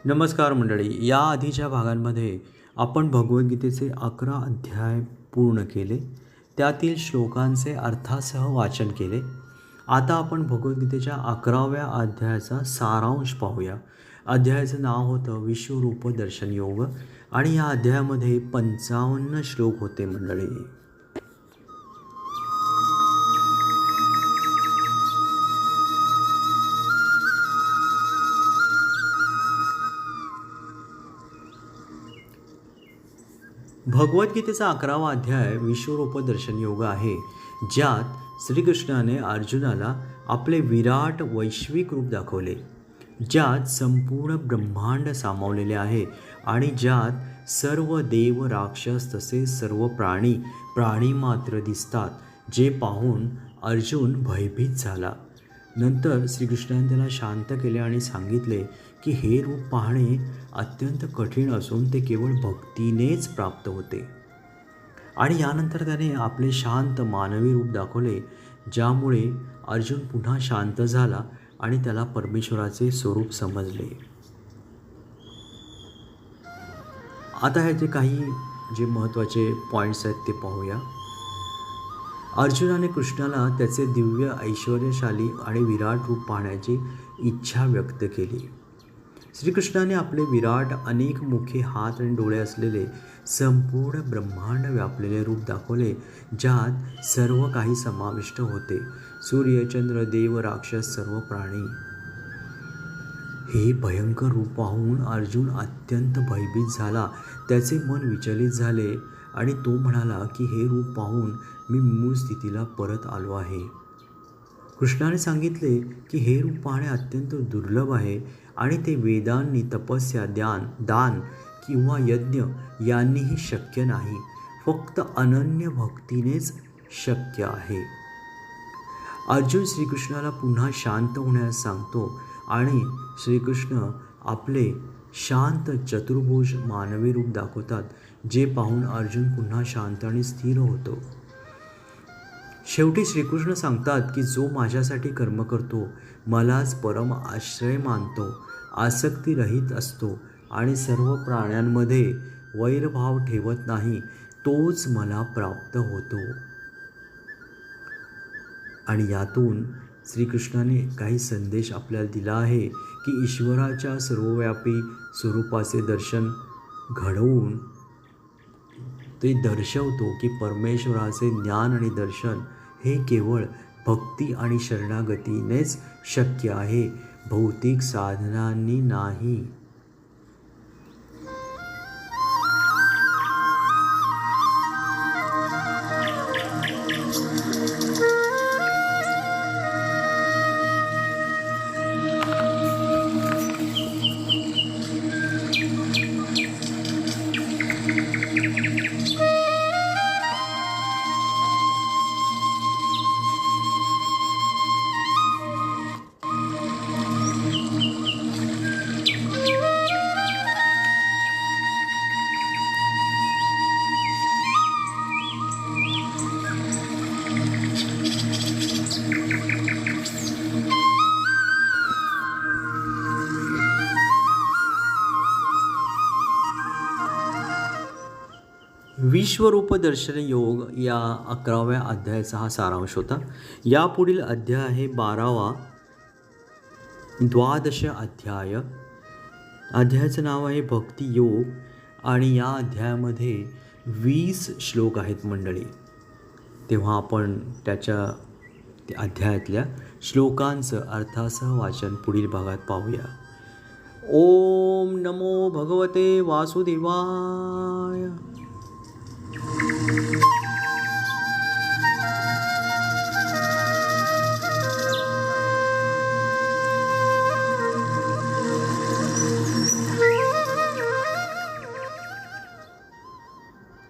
नमस्कार मंडळी. या आधीच्या भागांमध्ये आपण भगवद्गीतेचे 11 अध्याय पूर्ण केले. त्यातील श्लोकांचे अर्थासह वाचन केले. आता आपण भगवद्गीतेच्या 11व्या अध्यायाचा सारांश पाहूया. अध्यायाचं नाव होतं विश्वरूप दर्शन योग आणि या अध्यायामध्ये 55 श्लोक होते मंडळी. भगवद्गीतेचा 11वा अध्याय विश्वरूप दर्शन योग आहे, ज्यात श्रीकृष्णाने अर्जुनाला आपले विराट वैश्विक रूप दाखवले, ज्यात संपूर्ण ब्रह्मांड सामावलेले आहे आणि ज्यात सर्व देव, राक्षस तसेच सर्व प्राणी मात्र दिसतात, जे पाहून अर्जुन भयभीत झाला. नंतर श्रीकृष्णाने त्याला शांत केले आणि सांगितले की हे रूप पाहणे अत्यंत कठीण असून ते केवळ भक्तीनेच प्राप्त होते. आणि यानंतर त्याने आपले शांत मानवी रूप दाखवले, ज्यामुळे अर्जुन पुन्हा शांत झाला आणि त्याला परमेश्वराचे स्वरूप समजले. आता ह्याचे काही जे महत्त्वाचे पॉईंट्स आहेत ते पाहूया. अर्जुनाने कृष्णाला त्याचे दिव्य, ऐश्वर्यशाली आणि विराट रूप पाहण्याची इच्छा व्यक्त केली. श्रीकृष्णाने आपले विराट, अनेक मुखे, हात आणि डोळे असलेले संपूर्ण ब्रह्मांड व्यापलेले रूप दाखवले, ज्यात सर्व काही समाविष्ट होते: सूर्य, चंद्र, देव, राक्षस, सर्व प्राणी. हे भयंकर रूप पाहून अर्जुन अत्यंत भयभीत झाला. त्याचे मन विचलित झाले आणि तो म्हणाला की हे रूप पाहून मी मूळ स्थितीला परत आलो आहे. कृष्णाने सांगितले की हे रूप पाहणे अत्यंत दुर्लभ आहे आणि ते वेदांनी, तपस्या, दान किंवा यज्ञ यांनीही शक्य नाही. फक्त अनन्य भक्तीनेच शक्य आहे. अर्जुन श्रीकृष्णाला पुन्हा शांत होण्यास सांगतो आणि श्रीकृष्ण आपले शांत चतुर्भुज मानवी रूप दाखवतात, जे पाहून अर्जुन पुन्हा शांत आणि स्थिर होतो. शेवटी श्रीकृष्ण सांगतात की जो माझ्यासाठी कर्म करतो, मलाच परम आश्रय मानतो, आसक्तीरहित असतो आणि सर्व प्राण्यांमध्ये वैरभाव ठेवत नाही, तोच मला प्राप्त होतो. आणि यातून श्रीकृष्णाने काही संदेश आपल्याला दिला आहे की ईश्वराच्या सर्वव्यापी स्वरूपाचे दर्शन घडवून ते दर्शवतो की परमेश्वराचे ज्ञान आणि दर्शन हे केवळ भक्ती आणि शरणागतीनेच शक्य आहे, भौतिक साधनांनी नाही. विश्वरूप दर्शन योग या 11व्या अध्यायाचा हा सारांश होता. यापुढील अध्याय आहे 12वा, द्वादश अध्याय. अध्यायाचं नाव आहे भक्ती योग आणि या अध्यायामध्ये 20 श्लोक आहेत मंडळी. तेव्हा आपण त्याच्या अध्यायातल्या श्लोकांचं अर्थासह वाचन पुढील भागात पाहूया. ओम नमो भगवते वासुदेवाय.